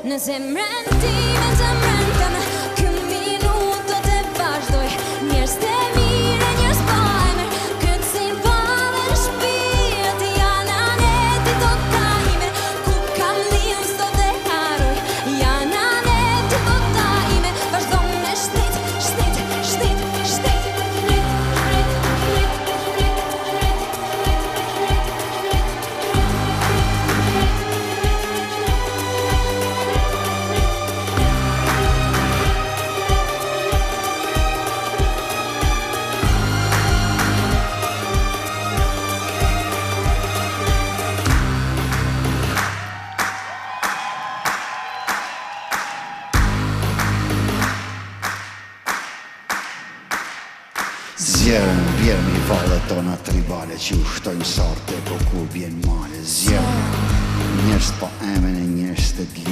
në zemrën time, zemrën tëme. Ky minutë do të vazhdoj, njerëz të mirë, njerëz pa emër. Këtë si bave në shpirt, janë aneti do ta ime. Ku kam liu s'do të haroj, janë aneti do ta ime. Vazhdo me shtet, shtet, shtet, shtet. Zjerën vjerën i valet tona tribale që u shtojnë sarte, po kur bjen male. Zjerën njerëz pa emën e njerëz të